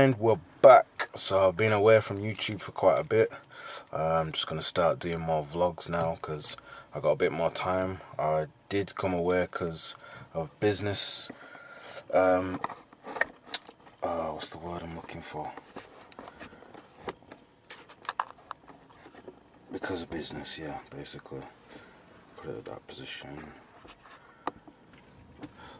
And we're back. So I've been away from YouTube for quite a bit. I'm just gonna start doing more vlogs now because I got a bit more time. I did come away because of business. What's the word I'm looking for? Because of business, yeah, basically. Put it at that position.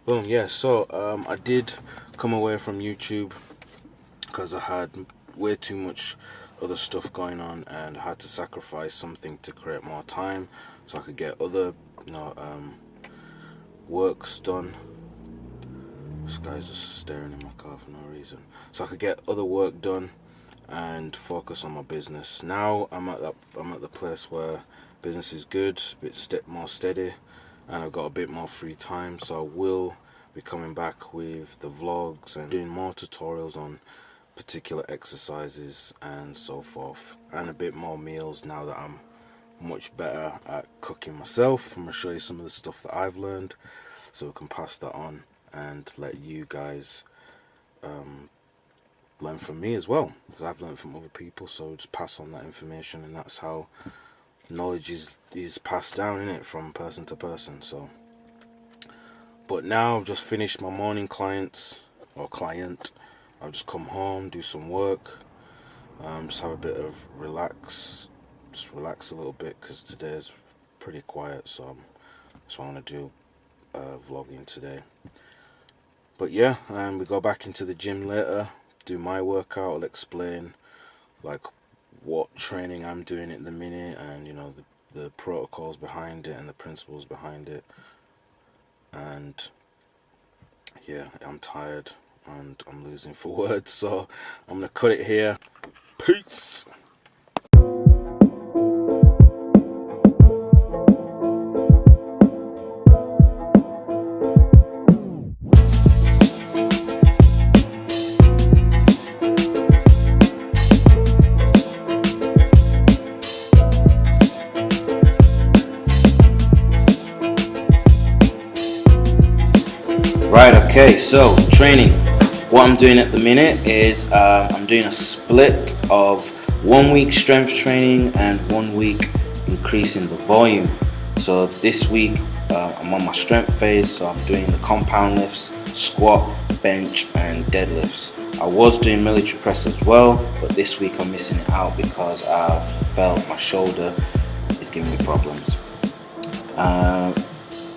Boom, yeah, so I did come away from YouTube because I had way too much other stuff going on and I had to sacrifice something to create more time so I could get other works done. This guy's just staring in my car for no reason. So I could get other work done and focus on my business. Now I'm at the place where business is good, a bit more steady, and I've got a bit more free time, so I will be coming back with the vlogs and doing more tutorials on particular exercises and so forth, and a bit more meals now that I'm much better at cooking myself. I'm going to show you some of the stuff that I've learned so we can pass that on and let you guys learn from me as well, because I've learned from other people, so just pass on that information, and that's how knowledge is passed down, innit, from person to person. So but now I've just finished my morning client. I'll just come home, do some work, just have a bit of relax a little bit because today's pretty quiet, so that's what I want to do, vlogging today. But yeah, we go back into the gym later, do my workout. I'll explain like what training I'm doing at the minute, and you know the protocols behind it and the principles behind it. And yeah, I'm tired and I'm losing for words, so I'm gonna cut it here. Peace. Right, okay, so training. What I'm doing at the minute is I'm doing a split of 1 week strength training and 1 week increasing the volume. So this week I'm on my strength phase, so I'm doing the compound lifts, squat, bench and deadlifts. I was doing military press as well, but this week I'm missing it out because I felt my shoulder is giving me problems.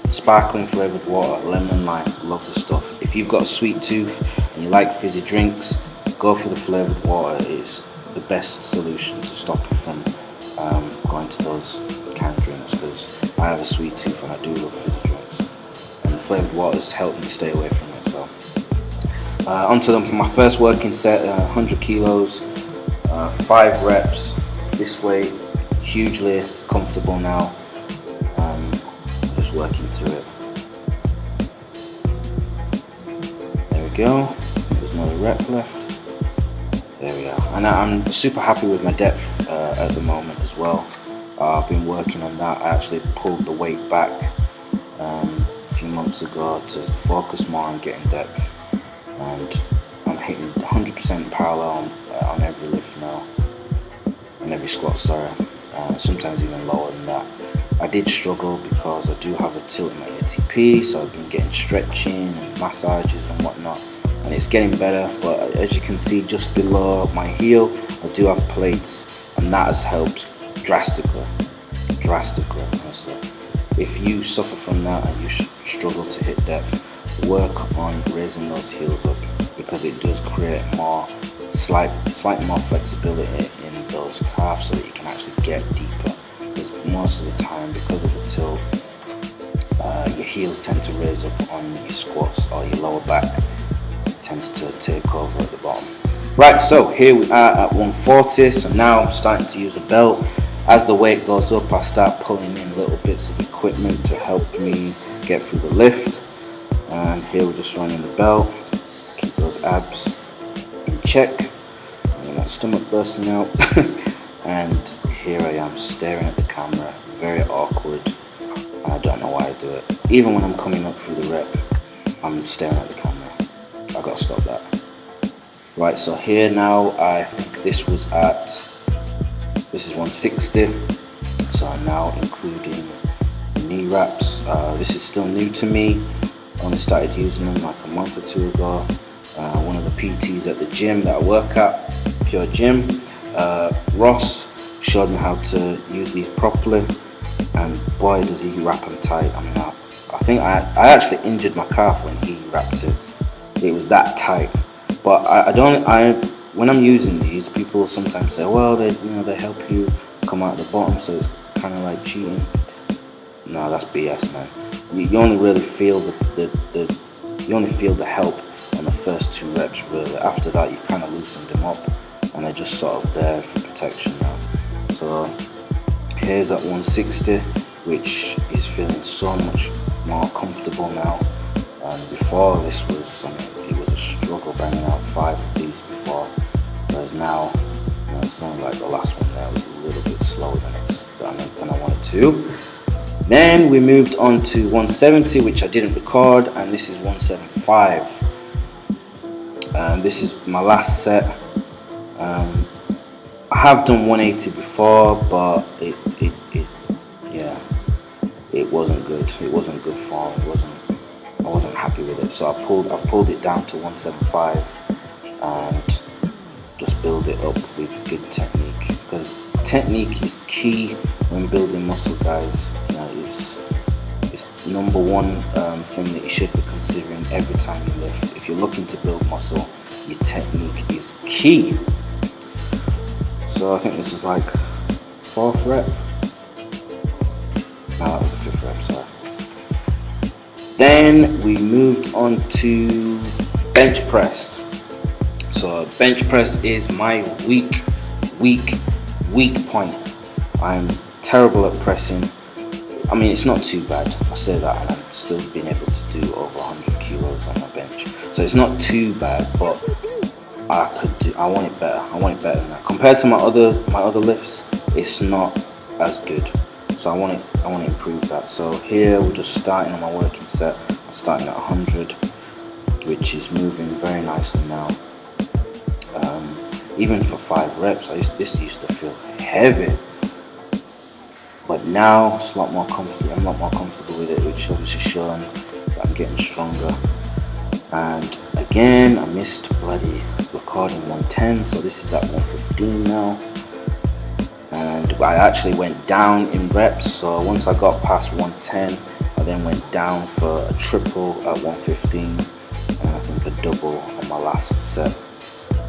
Sparkling flavored water, lemon lime, love the stuff. If you've got a sweet tooth and you like fizzy drinks, go for the flavored water. It's the best solution to stop you from going to those canned drinks, because I have a sweet tooth and I do love fizzy drinks, and the flavored water has helped me stay away from it. So onto my first working set, 100 kilos, 5 reps. This weight, hugely comfortable now. Just working through it. There we go. There's another rep left. There we are. And I'm super happy with my depth at the moment as well. I've been working on that. I actually pulled the weight back a few months ago to focus more on getting depth, and I'm hitting 100% parallel on every lift now, on every squat, sorry. Sometimes even lower than that. I did struggle because I do have a tilt in my ATP, so I've been getting stretching and massages and whatnot, and it's getting better. But as you can see just below my heel, I do have plates, and that has helped drastically, honestly. If you suffer from that and you struggle to hit depth, work on raising those heels up, because it does create slightly more flexibility in those calves so that you can actually get deeper. Because most of the time, because of the tilt, your heels tend to raise up on your squats, or your lower back tends to take over at the bottom. Right, so here we are at 140, so now I'm starting to use a belt. As the weight goes up, I start pulling in little bits of equipment to help me get through the lift. And here we're just running the belt, keep those abs in check, and that stomach bursting out. And here I am staring at the camera, very awkward. I don't know why I do it. Even when I'm coming up through the rep, I'm staring at the camera. I gotta stop that. Right, so here now, I think this is 160. So I'm now including knee wraps. This is still new to me. Only started using them like a month or two ago. One of the PTs at the gym that I work at, Pure Gym, Ross, showed me how to use these properly, and boy does he wrap them tight. I mean, I think I actually injured my calf when he wrapped it. It was that tight. But when I'm using these, people sometimes say, well, they help you come out the bottom, so it's kind of like cheating. No, that's BS, man. You only really feel the help on the first 2 reps, really. After that, you've kind of loosened them up, and they're just sort of there for protection now. So here's at 160, which is feeling so much more comfortable now. And before, it was a struggle banging out 5 of these before, whereas now, it's only like the last one there was a little bit slower than I wanted to. Then we moved on to 170, which I didn't record, and this is 175. This is my last set. I have done 180 before, but it wasn't good. It wasn't good form. I wasn't happy with it, so I've pulled it down to 175 and just build it up with good technique, because technique is key when building muscle, guys. It's number one thing that you should be considering every time you lift. If you're looking to build muscle, your technique is key. So I think this was like 4th rep. No, that was the 5th rep, sorry. Then we moved on to bench press. So bench press is my weak point. I'm terrible at pressing. I mean, it's not too bad. I say that, and I'm still being able to do over 100 kilos on my bench. So it's not too bad, but I want it better. I want it better than that. Compared to my other lifts, it's not as good. So I want to improve that. So here we're just starting on my working set. I'm starting at 100, which is moving very nicely now. Even for 5 reps, this used to feel heavy, but now it's a lot more comfortable. I'm a lot more comfortable with it, which obviously showing that I'm getting stronger. And again, I missed bloody recording 110, so this is at 115 now. And I actually went down in reps, so once I got past 110, I then went down for a triple at 115, and I think a double on my last set.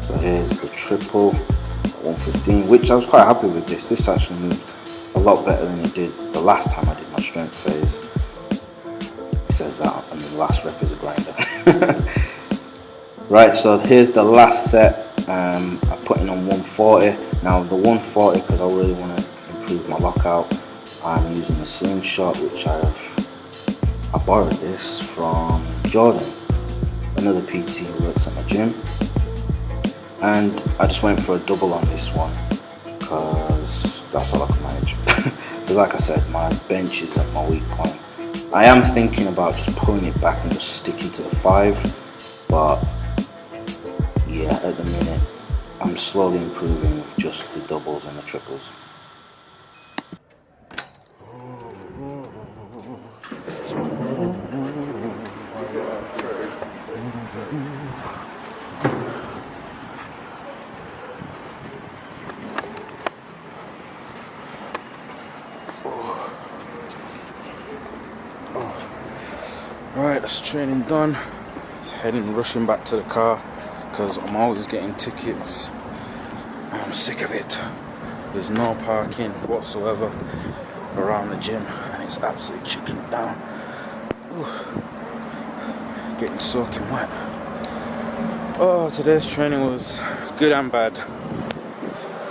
So here's the triple at 115, which I was quite happy with this. This actually moved a lot better than it did the last time I did my strength phase. It says that, and the last rep is a grinder. Right, so here's the last set. I put in on 140. Now the 140, because I really want to improve my lockout, I'm using a slingshot, which I borrowed this from Jordan, another PT who works at my gym. And I just went for a double on this one, because that's all I can manage. Because like I said, my bench is at my weak point. I am thinking about just pulling it back and just sticking to the 5, but yeah, at the minute I'm slowly improving with just the doubles and the triples. Right, that's training done. Rushing back to the car, because I'm always getting tickets and I'm sick of it. There's no parking whatsoever around the gym, and it's absolutely chicken down. Ooh. Getting soaking wet. Oh, today's training was good and bad.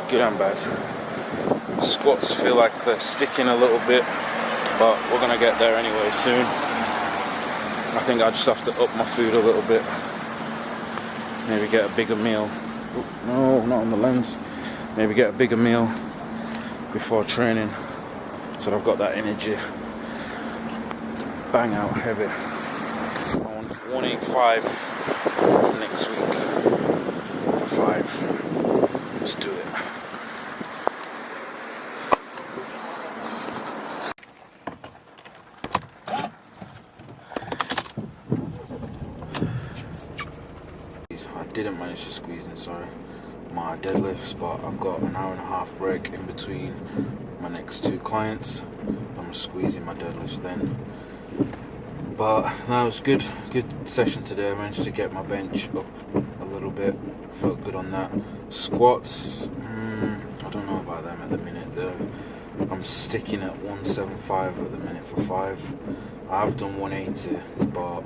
Good and bad. Squats feel like they're sticking a little bit, but we're gonna get there anyway soon. I think I just have to up my food a little bit. Maybe get a bigger meal. Oh, no, not on the lens. Maybe get a bigger meal before training, so I've got that energy to bang out heavy. I want 185 next week. Let's do it. I didn't manage to squeeze in, sorry, my deadlifts, but I've got an hour and a half break in between my next two clients. I'm squeezing my deadlifts then. But that was good session today. I managed to get my bench up a little bit, felt good on that. Squats, I don't know about them at the minute. I'm sticking at 175 at the minute for 5. I've done 180, but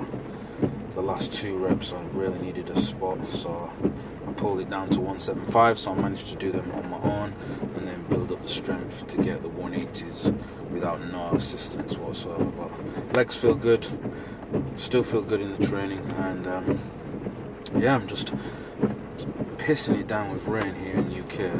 the last 2 reps I really needed a spot, so I pulled it down to 175, so I managed to do them on my own and then build up the strength to get the 180s without no assistance whatsoever. But legs feel good, still feel good in the training, and yeah, I'm just pissing it down with rain here in UK.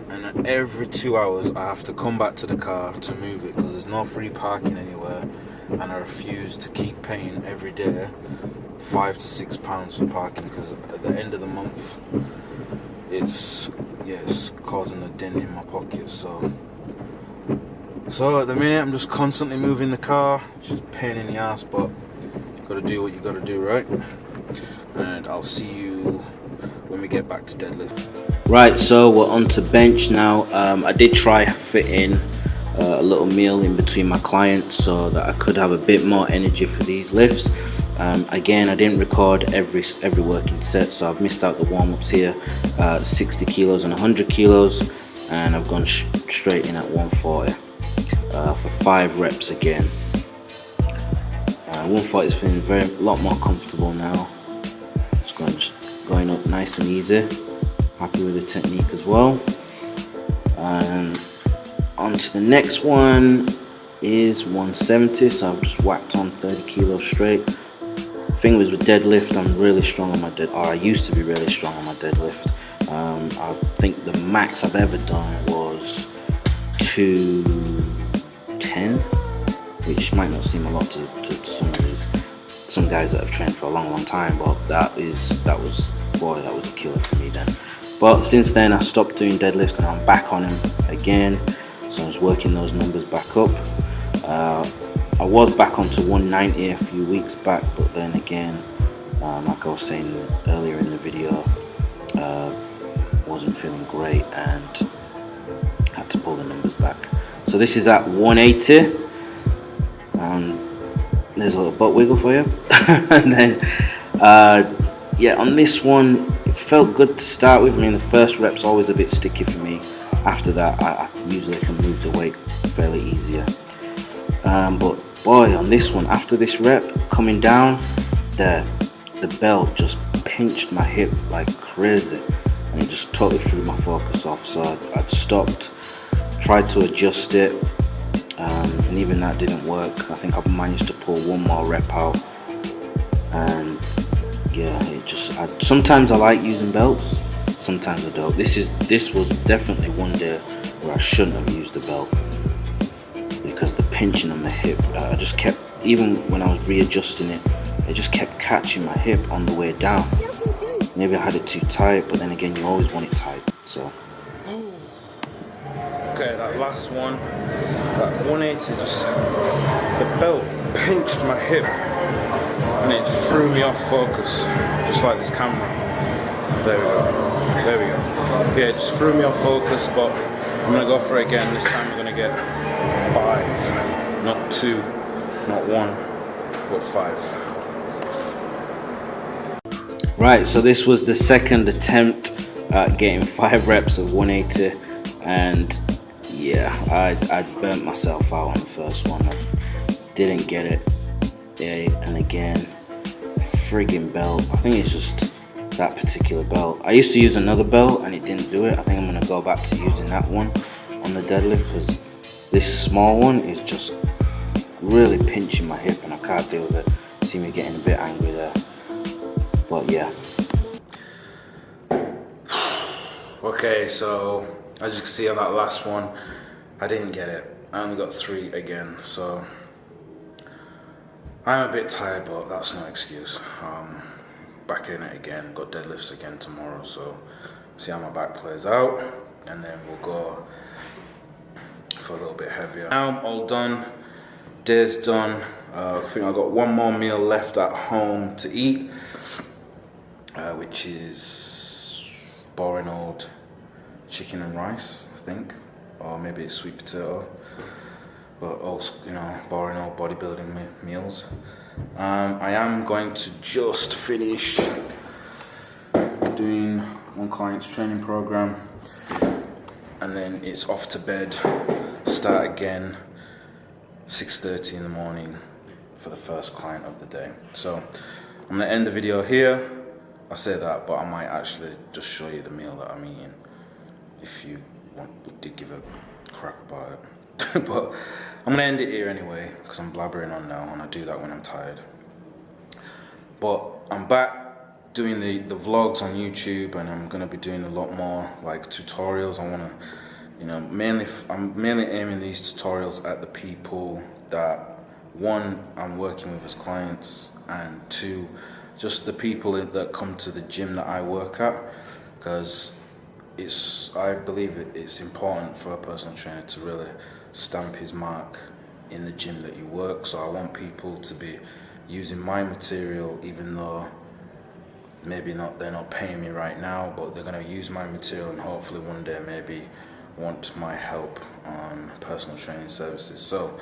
And every 2 hours I have to come back to the car to move it because there's no free parking anywhere, and I refuse to keep paying every day £5 to £6 for parking, because at the end of the month it's causing a dent in my pocket. So at the minute I'm just constantly moving the car, which is a pain in the ass, but you gotta do what you gotta do, right? And I'll see you when we get back to deadlift. Right, so we're on to bench now. I did try fit in a little meal in between my clients so that I could have a bit more energy for these lifts. Again, I didn't record every working set, so I've missed out the warm-ups here. 60 kilos and 100 kilos, and I've gone straight in at 140 for 5 reps again. 140 is feeling a lot more comfortable now. Just going up nice and easy. Happy with the technique as well. And on to the next one is 170, so I've just whacked on 30 kilos straight. The thing was with deadlift, I'm really strong on my I used to be really strong on my deadlift. I think the max I've ever done was 210, which might not seem a lot to some guys that have trained for a long time, but that was a killer for me then. But since then I stopped doing deadlifts and I'm back on them again, so I'm just working those numbers back up. I was back onto 190 a few weeks back, but then again, like I was saying earlier in the video, wasn't feeling great and had to pull the numbers back. So this is at 180, and there's a little butt wiggle for you. And then yeah, on this one it felt good to start with. I mean, the first rep's always a bit sticky for me. After that I usually can move the weight fairly easier. But boy, on this one, after this rep coming down, the belt just pinched my hip like crazy, and it just totally threw my focus off. So I'd stopped, tried to adjust it, and even that didn't work. I think I managed to pull one more rep out, and yeah, sometimes I like using belts, sometimes I don't. This was definitely one day where I shouldn't have used the belt, because the pinching on the hip, I just kept, even when I was readjusting it, it just kept catching my hip on the way down. Maybe I had it too tight, but then again, you always want it tight. So okay, that last one, that 180, just the belt pinched my hip and it threw me off focus, just like this camera. There we go. Yeah, it just threw me off focus, but I'm gonna go for it again. This time we're gonna get 5, not 2, not 1, but 5. Right, so this was the second attempt at getting 5 reps of 180, and yeah, I burnt myself out on the first one. I didn't get it. Yeah, and again, friggin' belt. I think it's just that particular belt. I used to use another belt and it didn't do it. I think I'm gonna go back to using that one on the deadlift, because this small one is just really pinching my hip and I can't deal with it. See me getting a bit angry there. But yeah. Okay, so as you can see on that last one, I didn't get it. I only got 3 again, so I'm a bit tired, but that's no excuse. back in it again. Got deadlifts again tomorrow, so see how my back plays out, and then we'll go for a little bit heavier. Now I'm all done. Day's done. I think I've got one more meal left at home to eat, which is boring old chicken and rice, I think, or maybe it's sweet potato, but also, you know, boring old bodybuilding meals. I am going to just finish doing one client's training program, and then it's off to bed, start again 6:30 in the morning for the first client of the day. So I'm gonna end the video here. I say that, but I might actually just show you the meal that I'm eating if you did give a crap about it. But I'm gonna end it here anyway, because I'm blabbering on now, and I do that when I'm tired. But I'm back doing the vlogs on YouTube, and I'm gonna be doing a lot more like tutorials. I wanna, you know, I'm mainly aiming these tutorials at the people that, one, I'm working with as clients, and two, just the people that come to the gym that I work at, because I believe it's important for a personal trainer to really stamp his mark in the gym that you work. So I want people to be using my material, even though maybe they're not paying me right now, but they're going to use my material and hopefully one day maybe want my help on personal training services. So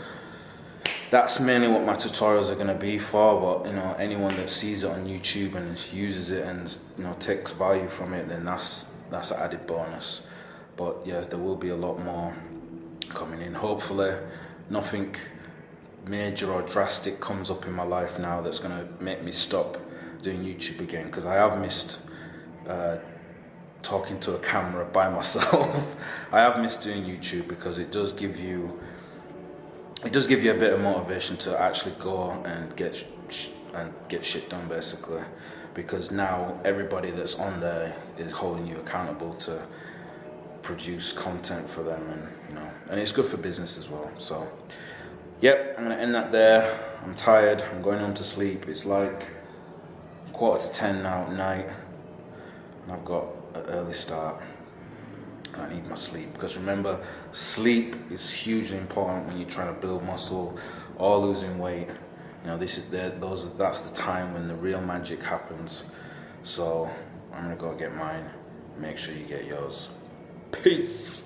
that's mainly what my tutorials are going to be for. But, you know, anyone that sees it on YouTube and uses it and, you know, takes value from it, then that's an added bonus. But yeah, there will be a lot more coming in. Hopefully nothing major or drastic comes up in my life now that's going to make me stop doing YouTube again, because I have missed talking to a camera by myself. I have missed doing YouTube, because it does give you a bit of motivation to actually go and get shit done, basically, because now everybody that's on there is holding you accountable to produce content for them, and, you know, and it's good for business as well. So yep, I'm gonna end that there. I'm tired, I'm going home to sleep. It's like 9:45 now at night, and I've got an early start. I need my sleep, because remember, sleep is hugely important when you're trying to build muscle or losing weight. You know, that's the time when the real magic happens. So I'm gonna go get mine. Make sure you get yours. Peace.